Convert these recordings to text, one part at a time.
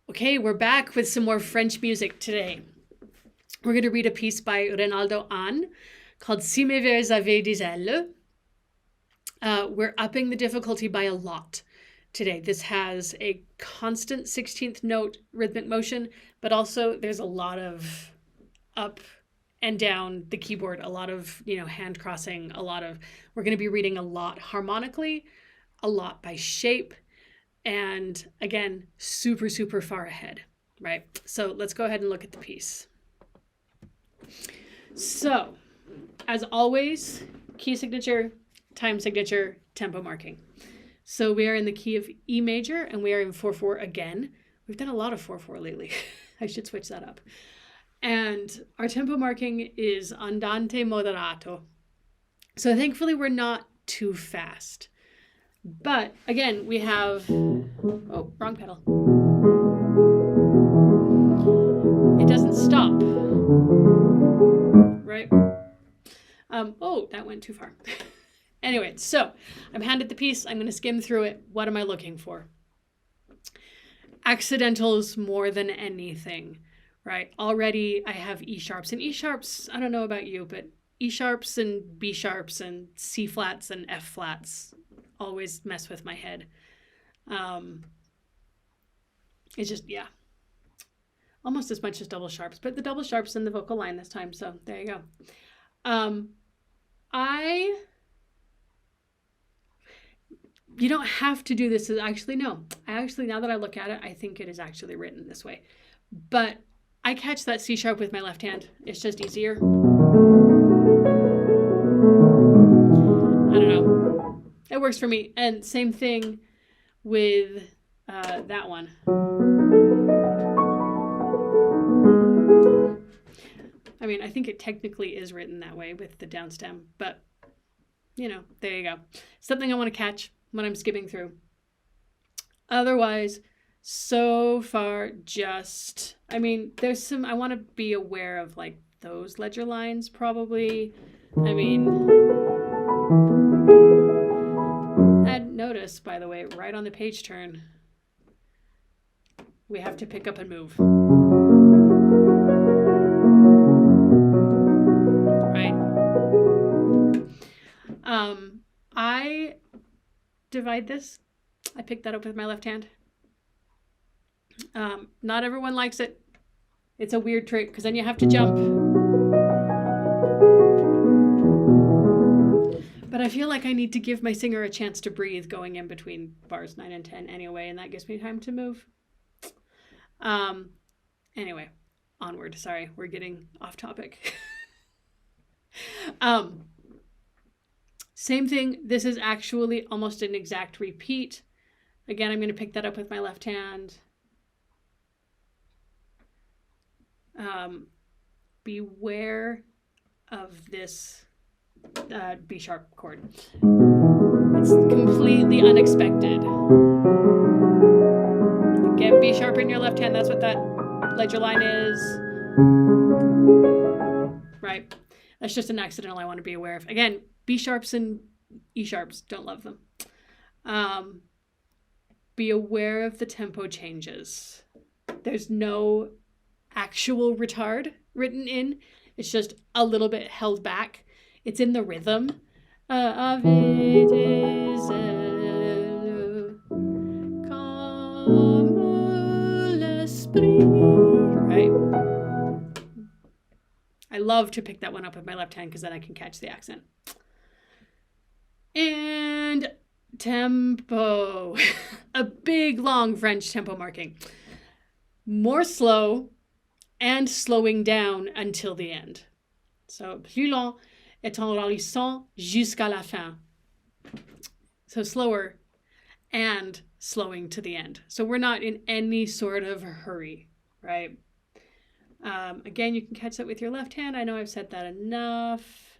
Okay, we're back with some more French music today. We're going to read a piece by Rinaldo Hahn called Si mes vers avaient des ailes. We're upping the difficulty by a lot today. This has a constant 16th note rhythmic motion, but also there's a lot of up and down the keyboard, a lot of, hand crossing, we're going to be reading a lot harmonically, a lot by shape, and again, super, super far ahead, right? So let's go ahead and look at the piece. So, as always, key signature, time signature, tempo marking. So we are in the key of E major, and we are in 4/4 again. We've done a lot of 4/4 lately. I should switch that up. And our tempo marking is andante moderato. So thankfully we're not too fast. But again, we have, oh, wrong pedal. It doesn't stop, right? Oh, that went too far. Anyway, so I'm handed the piece. I'm going to skim through it. What am I looking for? Accidentals more than anything, right? Already I have E sharps, and E sharps, I don't know about you, but E sharps and B sharps and C flats and F flats always mess with my head. It's just, yeah, almost as much as double sharps, but the double sharps in the vocal line this time. So there you go. You don't have to do this. Actually, no. Now that I look at it, I think it is actually written this way. But I catch that C sharp with my left hand. It's just easier. I don't know. It works for me. And same thing with that one. I mean, I think it technically is written that way with the down stem, but there you go. Something I want to catch when I'm skimming through. Otherwise, so far there's some, I want to be aware of like those ledger lines probably. I hadn't noticed, by the way, right on the page turn, we have to pick up and move. Right? I divide this. I picked that up with my left hand. Not everyone likes it. It's a weird trick because then you have to jump. But I feel like I need to give my singer a chance to breathe going in between bars 9 and 10 anyway, and that gives me time to move. Anyway, onward. Sorry, we're getting off topic. Same thing. This is actually almost an exact repeat. Again, I'm going to pick that up with my left hand. Beware of this B sharp chord. It's completely unexpected. Again, B sharp in your left hand. That's what that ledger line is. Right? That's just an accidental I want to be aware of. Again, B sharps and E sharps, don't love them. Be aware of the tempo changes. There's no actual retard written in. It's just a little bit held back. It's in the rhythm. Avaient des ailes comme l'esprit. Right? I love to pick that one up with my left hand because then I can catch the accent. And tempo. A big, long French tempo marking. More slow and slowing down until the end. So, plus lent et en ralentissant jusqu'à la fin. So slower and slowing to the end. So we're not in any sort of hurry, right? Again, you can catch that with your left hand. I know I've said that enough.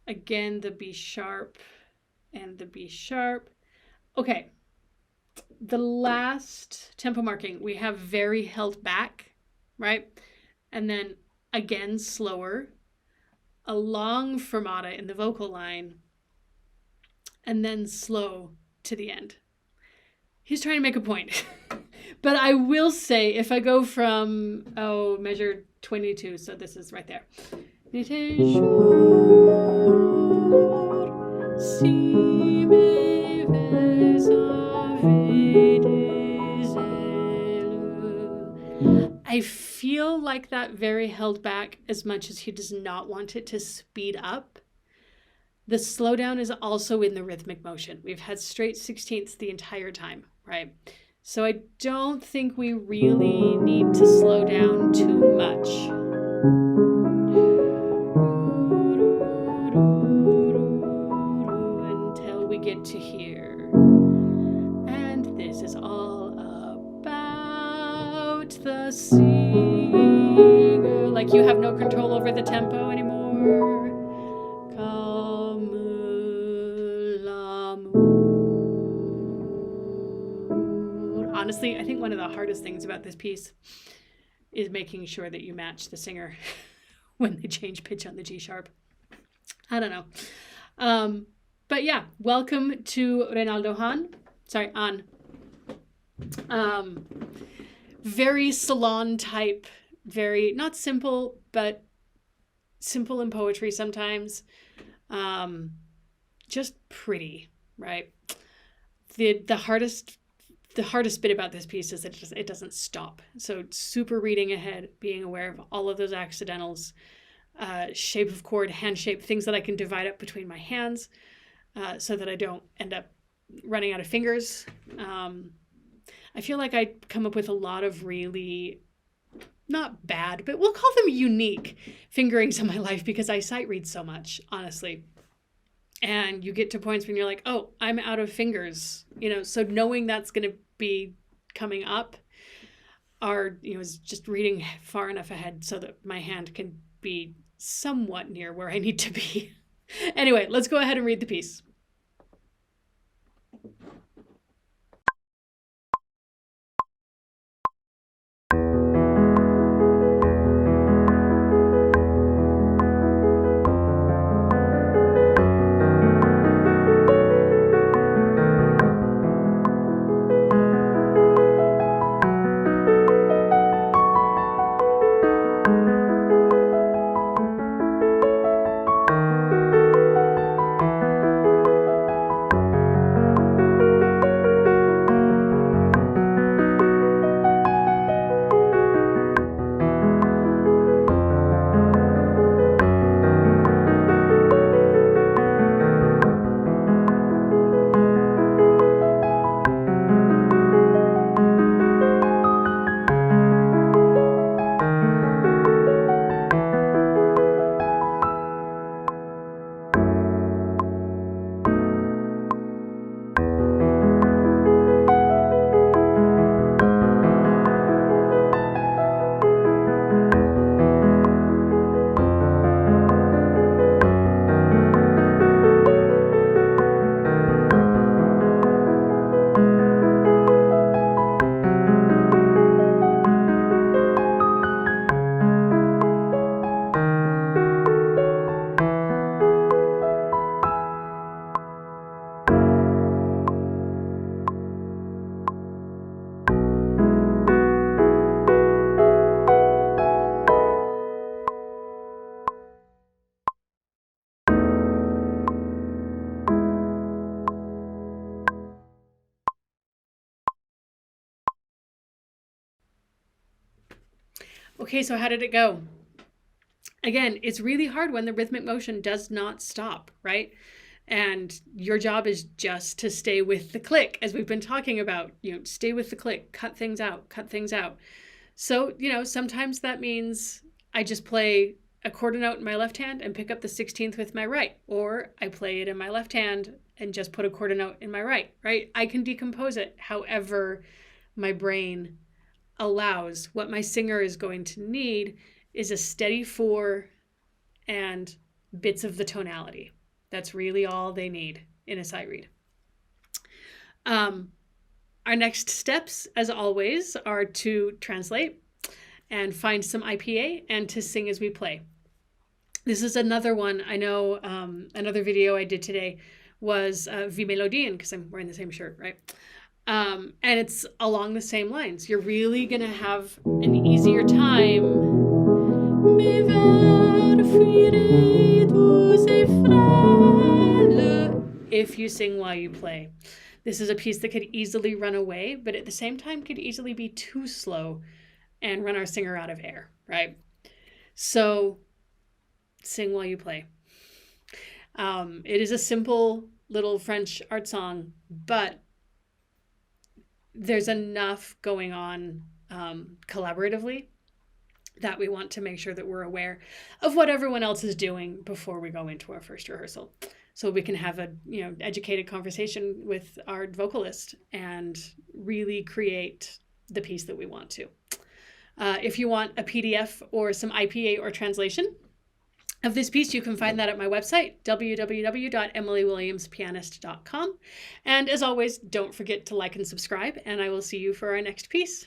Again, the B sharp and the B sharp. Okay. The last tempo marking, we have very held back, right? And then again, slower, a long fermata in the vocal line, and then slow to the end. He's trying to make a point, But I will say, if I go from, measure 22, so this is right there. Si me vais avec des ailes. I feel like that very held back as much as he does not want it to speed up. The slowdown is also in the rhythmic motion. We've had straight 16ths the entire time, right? So I don't think we really need to slow down too much. Until we get to here. And this is all about the singer. Like you have no control over the tempo anymore. Comme l'amour. Honestly, I think one of the hardest things about this piece is making sure that you match the singer when they change pitch on the G sharp. I don't know. But yeah, welcome to Reynaldo Hahn. Very salon type, very, not simple, but simple in poetry sometimes. Just pretty, right? The hardest bit about this piece is that it doesn't stop. So super reading ahead, being aware of all of those accidentals, shape of chord, hand shape, things that I can divide up between my hands, so that I don't end up running out of fingers. I feel like I come up with a lot of really, not bad, but we'll call them unique fingerings in my life because I sight read so much, honestly. And you get to points when you're like, oh, I'm out of fingers, so knowing that's going to be coming up is just reading far enough ahead so that my hand can be somewhat near where I need to be. Anyway, let's go ahead and read the piece. Okay, so how did it go? Again, it's really hard when the rhythmic motion does not stop, right? And your job is just to stay with the click, as we've been talking about, stay with the click, cut things out. So, sometimes that means I just play a quarter note in my left hand and pick up the 16th with my right, or I play it in my left hand and just put a quarter note in my right? I can decompose it however my brain allows. What my singer is going to need is a steady 4 and bits of the tonality. That's really all they need in a sight read. Our next steps, as always, are to translate and find some IPA and to sing as we play. This is another one. I know another video I did today was V Melodien, because I'm wearing the same shirt, right? And it's along the same lines. You're really going to have an easier time if you sing while you play. This is a piece that could easily run away, but at the same time could easily be too slow and run our singer out of air, right? So sing while you play. It is a simple little French art song, but there's enough going on collaboratively that we want to make sure that we're aware of what everyone else is doing before we go into our first rehearsal, so we can have a educated conversation with our vocalist and really create the piece that we want to. If you want a PDF or some IPA or translation of this piece, you can find that at my website, www.emilywilliamspianist.com. And as always, don't forget to like and subscribe, and I will see you for our next piece.